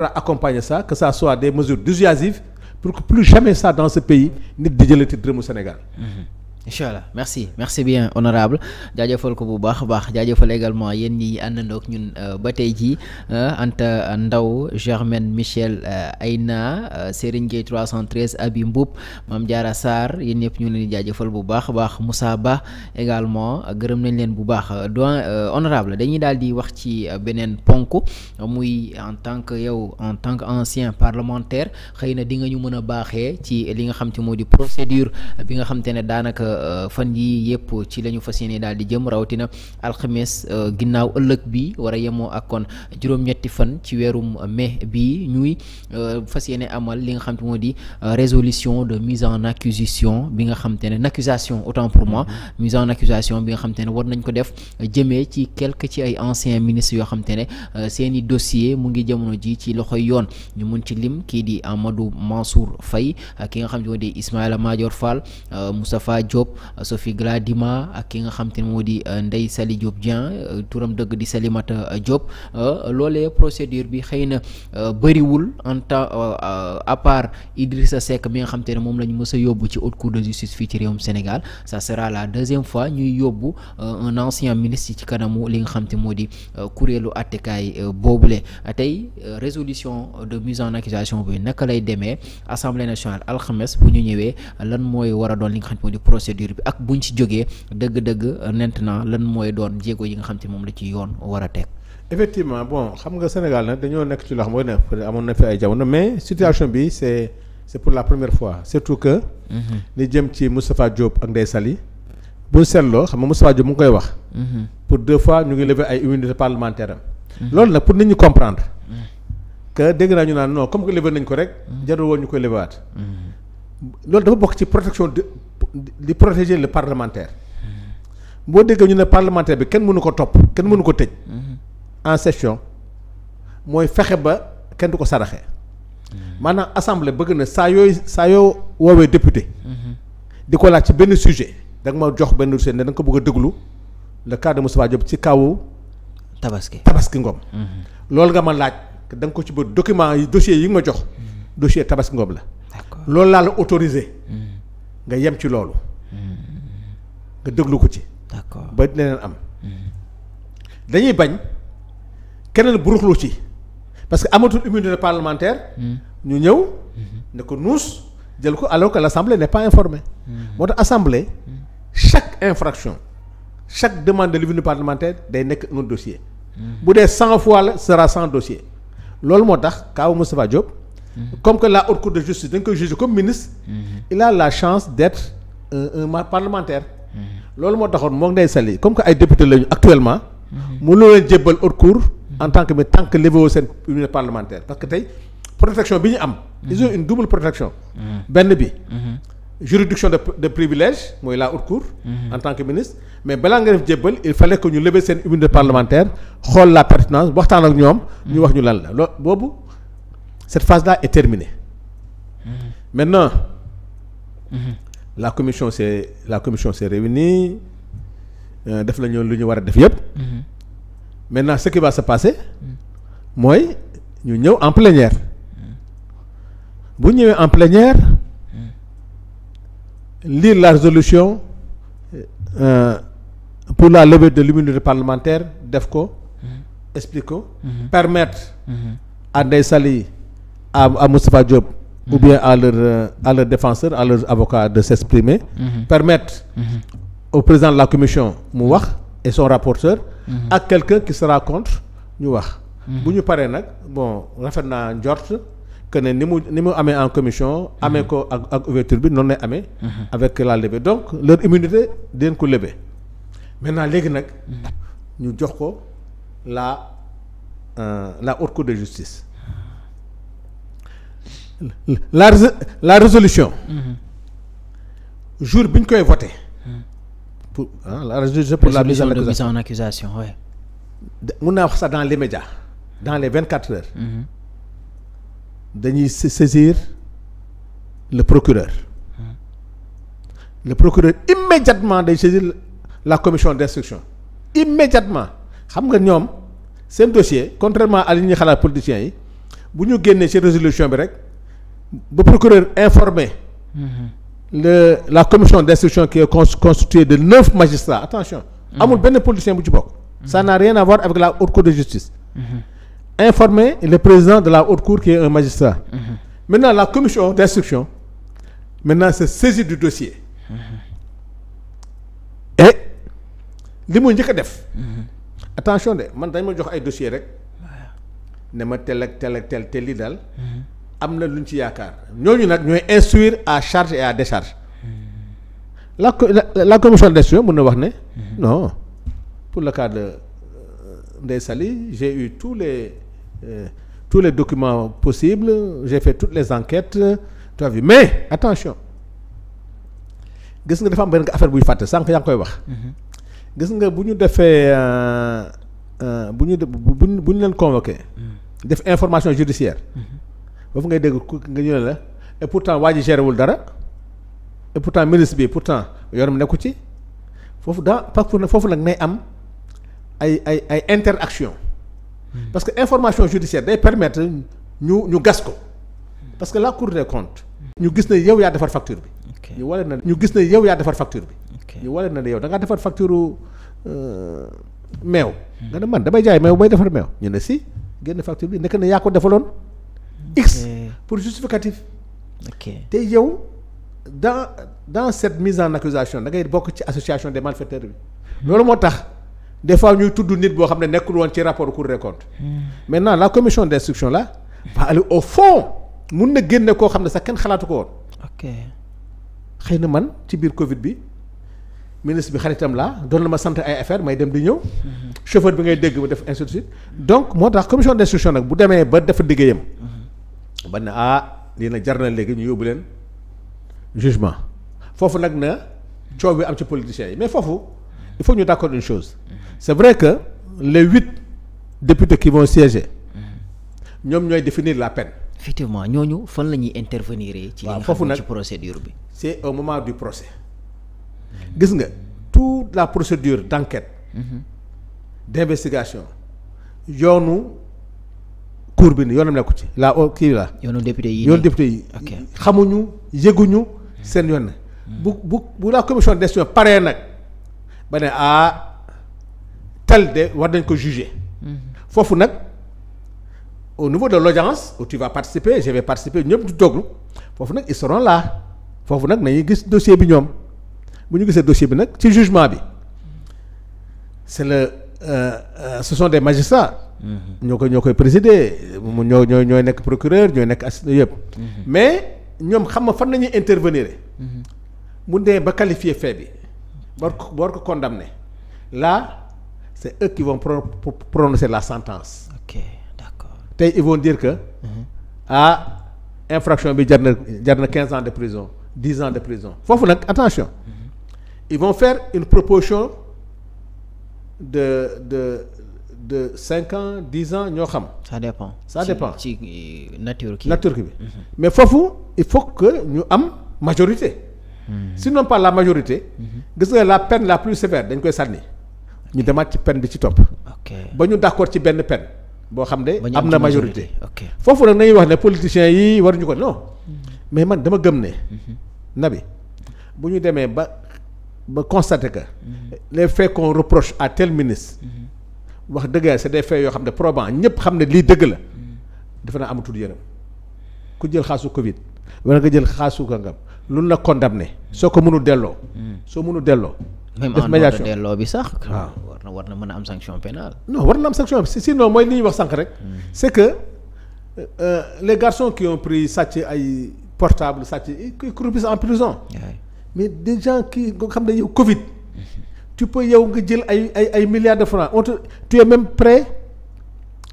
accompagner ça, que ça soit des mesures dissuasives pour que plus jamais ça dans ce pays nit di jëlati dërëmu Sénégal. incha allah merci bien honorable jaajëfal ko bu baax a baax jaajëfal également yéen ñi àndandoog ñun ba tey jii Anta Ndaw Germaine Michel Aïna Serigne Gueye 313 Abi Mboup Mame Diarra Sarr yéen ñëpp ñu leen di jaajëfal bu baax a baax Moussa Ba également gërëm nañ leen bu baax doyen honorable dañuy daal di wax ci beneen ponk muy en tant que ancien parlementaire xëy na di nga ñu mën a baaxee ci li nga xam te moo di procédure bi nga xam te ne daanaka fan yi yëpp ci la ñu fas yéene daal di jëm rawatina alxames ginnaaw ëllëg bi war a yemoo ak kon juróom-ñetti fan ci weerum mai bi ñuy fas yéene amal li nga xam te moo di résolution de mise en accusation bi nga xam te ne accusation autant pour moi mise en accusation bi nga xam te ne war nañ ko def jëmee ci quelques ci ay anciens ministres yoo xam te ne seeni dossier mu ngi jamono ji ci loxoy yoon ñu mun ci lim kii di Amadou Mansour Faye ki nga xam te moo di Ismaïla Madior Fall Moustapha Diop Sophie Gladima ak ki nga xam te ne moo di Ndeye Saly Diop Dieng turam dëgg di Salimata Diop loolee procédure bi xëy na bëriwul en temps à part Idrissa Seck bi nga xam te ne moom la ñu mës a yóbbu ci haute cour de justice fii ci réewum Sénégal ça sera la deuxième fois ñuy yóbbu un ancien ministre ci kanamu li nga xam te moo di kuréelu attekaay boobule tey résolution de mise en accusation bi naka lay demee assemblée nationale alxames bu ñu ñëwee lan mooy war a doon li nga xam te moo di procédure bi ak buñ ci jógee dëgg-dëgg maintenant lan mooy doon jéego yi nga xam te moom la ci yoon war a teg. effectivement bon xam nga Sénégal nag dañoo nekk ci loo xam mooy ne amoon na fi ay jamono mais situation bi c'est pour la première fois surtout que. li jëm ci Moustapha Diop ak Ndeye Saly bu seetloo xam nga Moustapha Diop mu ngi koy wax. pour 2 fois ñu ngi lever ay immunité parlementaire am. loolu nag pour nit ñi comprendre. que dégg naa ñu naan non comme que lever nañ ko rek. jarul woon ñu koy leverwaat. loolu dafa bokk ci protection di protéger le parlementaire. boo déggee ñu ne parlementaire bi kenn mënu ko topp kenn mënu ko tëj. en session mooy fexe ba kenn du ko saraxee. maanaam assemblée bëgg na saa yoo woowee député. di ko laaj ci benn sujet da nga ma jox benn sujet ne da nga ko bëgg a déglu le cas de Moustapha Diop ci kawu. Tabaski Ngom. loolu nga ma laaj da nga ko ci bëgg document yi dossier yi nga ma jox. dossier Tabaski Ngom la. loolu laa la autorisé. nga yem ci loolu. nga déglu ko ci. d'accord ba leneen am. dañuy bañ keneen buruxlu ci parce que amatul immunité parlementaire. ñu ñëw ne ko nuus jël ko alors que l'assemblée n'est pas informée. moo tax assemblée chaque infraction chaque demande de l'immunité parlementaire day nekk un dossier. bu dee 100 fois la sera 100 dossiers. loolu moo tax kaawu Moustapha Diop. comme que la haute cour de justice dañ koy juger comme ministre. il a la chance d'être un parlementaire. loolu moo taxoon moo Ndeye Saly comme que ay député lañu actuellement. mu loo leen jébbal haute cour en tant que levé seen immunité parlementaire parce que tey protection bi ñu am. ils ont une double protection. benn bi. juridiction de privilège mooy la haute cour. en tant que ministre mais balaa nga def jébbal il fallait que ñu lever seen immunité parlementaire xool la pertinence waxtaan ak ñoom. ñu wax ñu lan la loolu boobu. cette phase-là est terminée. Maintenant, la commission s'est réunie def nañu lu ñu war a def yëpp. Maintenant ce qui va se passer mooy ñu ñëw en plénière. bu ñëwee en plénière lire la résolution pour la levée de l'immunité parlementaire def ko explique ko permettre à Ndeye Saly à Moustapha Diop ou bien à leur défenseur à leurs avocats de s'exprimer permettre au président de la commission mu wax et son rapporteur ak quelqu'un qui sera contre ñu wax bu ñu paree nag bon rafet naa njort que ne ni mu amee en commission amee ko ak ouverture bi noonu lay amee avec la levée donc leur immunité dinañ ko lever maintenant léegi nag ñu jox ko la haute cour de justice la résolution. jour bi ñu koy voté. pour la résolution pour la mise en accusation oui. mun naa wax sax dans l'immédiat dans les 24 heures. dañuy saisir le procureur. le procureur immédiatement day saisir la commission d'instruction immédiatement xam nga ñoom seen dossier contrairement à li ñuy xalaat politiciens yi bu ñu génnee ci résolution bi rek ba procureur informé la commission d'instruction qui est constituée de 9 magistrats attention amul benn politicien bu ci bokk ça n'a rien à voir avec la haute cour de justice informer le président de la haute cour qui est un magistrat maintenant la commission d'instruction maintenant se saisit du dossier et li muy njëkk a def attention de man dañ ma jox ay dossier rek ne ma tel ak tel ak tel lii daal am na lu ñu ci yaakaar ñooñu nag ñooy instruire à charge et à décharge la commission d'instruction mën na wax ne non pour le cas de Ndeye Saly j'ai eu tous les documents possibles j'ai fait toutes les enquêtes tu as vu mais attention gis nga dafa am benn affaire buy fàtte sànq yaa ngi koy wax gis nga bu ñu defee bu ñu leen convoqué def information judiciaire foofu ngay dégg ku nga ñëw la et pourtant waa ji géré wul dara et pourtant ministre bi pourtant yoonam nekku ci foofu foofu nag nay am ay interaction parce que information judiciaire day permettre ñu gas ko parce que la Cour des comptes ñu gis ne yow yaa defar facture bi ñu wala na ñu gis ne yow yaa defar facture bi ñu wala na yow da ngaa defar facture meew nga ne man damay jaay meew bay defar meew ñu ne si génn facture bi nekk na yaa ko defaloon x pour justificatif te yow dans cette mise en accusation da ngay bokk ci association des malfaiteurs bi loolu moo tax des fois ñuy tudd nit boo xam ne nekkul woon ci rapport Cour des comptes maintenant la commission d'instruction là va aller au fond mun na génne koo xam ne sax kenn xalaatu ko woon xëy na man ci biir Covid bi ministre bi xaritam laa doon na ma sant ay affaire may dem di ñëw chauffeur bi ngay dégg ba def ainsi de suite donc moo tax commission d'instruction nag bu demee ba dafa liggéeyam ba ne lii nag jar na léegi ñu yóbbu leen jugement foofu nag na coow bi am ci politiciens yi mais foofu il faut ñu d'accord une chose c'est vrai que les 8 députés qui vont siéger ñoom ñooy définir la peine. effectivement ñooñu fan la ñuy intervenir ci li nga xam ci procédure bi. c'est au moment du procès gis nga toute la procédure d'enquête d'investigation yoonu cour bi ni yoonam nekku ci yoonu député yi xamuñu yëguñu seen yoon bu la commission d'instruction paree nag ba ne tel de war nañ ko juger foofu nag au niveau de l'audience où tu vas participer je vais participer ñëpp du tooglu foofu nag ils seront là foofu nag nañuy gis dossier bi ñoom bu ñu gisee dossier bi nag ci jugement bi c'est ce sont des magistrats ñoo koy présider ñooy nekk procureur ñooy nekk assistant yëpp mais ñoom xam nga fan nañuy intervenir mu dee ba qualifier fait bi war ko condamner là c'est eux qui vont prononcer la sentence. Ok, d'accord. tey ils vont dire que infraction bi jar na 15 ans de prison 10 ans de prison foofu nag attention ils vont faire une proposition de 5 ans 10 ans ñoo xam. ça dépend ci nature ki bi mais foofu il faut que ñu am majorité. Sinon pas la majorité. gis nga la peine la plus sévère dañ koy sànni ñu demaat ci peine bi ci topp. ba ñu d'accord ci benn peine boo xam ne am na majorité. foofu nag nañuy wax ne politiciens yi waruñu ko non mais man dama gëm ne. Nabi bu ñu demee ba constater que les faits qu'on reproche à tel ministre. wax dëgg yàlla c'est des faits yoo xam ne probants ñëpp xam ne lii dëgg la. defe naa amatul yërëm ku jël xaasu Covid wala nga jël xaasu Kangam lu la condamné soo ko mënul delloo. soo mënul delloo. def médiation même en delloo bi sax. waaw war na mën a am sanction pénale. non war na am sanction sinon mooy li ñuy wax sànq rek. c'est que les garçons qui ont pris sàcc ay portable sàcc ils croupissent en prison. mais des gens qui nga xam ne yow Covid. tu peux yow nga jël ay milliards de francs tu es même prêt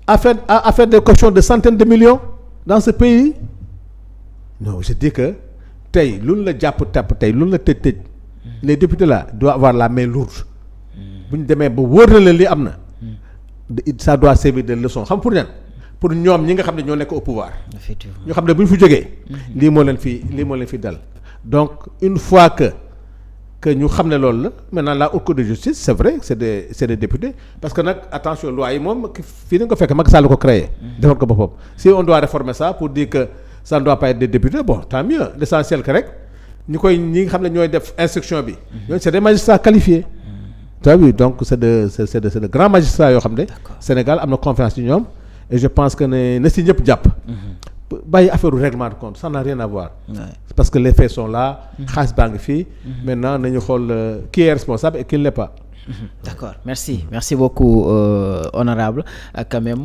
à faire des cautions de centaines de millions dans ce pays. non je dis que tey lu la jàpp tey lu la tëj les députés là doivent avoir la main lourde. bu ñu demee ba wóor na leen li am na. ça doit servir de leçon xam pour ñan pour ñoom ñi nga xam ne ñoo nekk au pouvoir. effectivement ñoo xam ne bu ñu fi jógee. lii moo leen fi dal donc une fois que que ñu xam ne loolu la maintenant la haute cour de justice c'est vrai c'est des députés parce que nag attention loi yi moom fii nañ ko fekk Macky Sall ko créé. defal ko boppam si on doit réformer ça pour dire que ça ne doit pas être des députés bon tant mieux l'essentiel que rek ñi nga xam ne ñooy def instruction bi. ñooñu c'est des magistrats qualifiés. tu as vu donc c'est de grands magistrats yoo xam ne. Sénégal am na confiance ci ñoom et je pense que na si ñëpp jàpp. bàyyi affaire règlement de compte ça n'a rien à voir. Parce que les faits sont là. xaalis baa ngi fii. maintenant nañu xool qui est responsable et qui ne l'est pas. D'accord merci beaucoup honorable quand même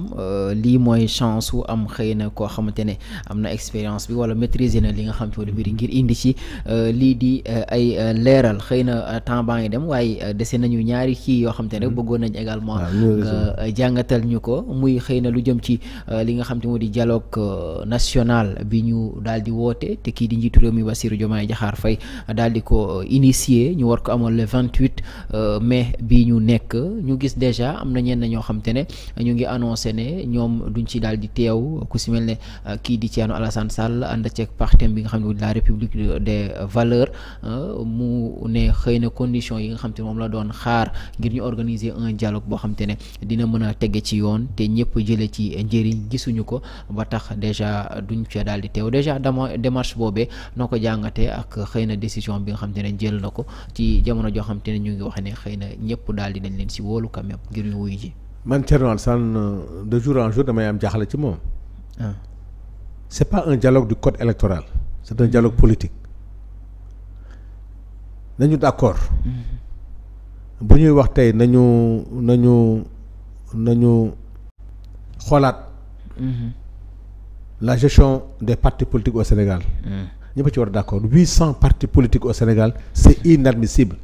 lii mooy chance wu am xëy na koo xamante ne am na expérience bi wala maîtriser na li nga xam te ne mbir ngir indi ci lii di ay leeral xëy na temps baa ngi dem waaye dese nañu ñaari kii yoo xamante ne bëggoon nañ également nga jàngatal ñu ko muy xëy na lu jëm ci li nga xam te moo di dialogue national bi ñu daal di woote te kii di njiitu réew mi Bassirou Diomaye Diakhar Faye daal di ko initier ñu war ko amoon le 28 mai bii ñu nekk ñu gis déjà am na ñenn ñoo xam te ne ñu ngi annoncé ne ñoom duñ ci daal di teew ku si mel ne kii di Thierno Alassane Sall ànd ceeg partem bi nga xam ne la République des valeurs mu ne xëy na conditions yi nga xam te ne moom la doon xaar ngir ñu organiser un dialogue boo xam te ne dina mën a tege ci yoon te ñëpp jële ci njëriñ gisuñu ko ba tax déjà duñ ca daal di teew déjà démarche boobee noo ko jàngatee ak xëy na décision bi nga xam te ne jël na ko ci jamono joo xam te ne ñu ngi wax ne xëy na ñëpp daal di nañ leen si wóolu quand même ngir ñu wuyu ji. man Thierno Alassane de jour en jour damay am jaaxle ci moom. C'est pas un dialogue du code électoral c'est un dialogue politique nañu d'accord bu ñuy wax tey nañu xoolaat la gestion des partis politiques au Sénégal ñëpp ci war a d'accord 800 partis politiques au Sénégal c'est inadmissible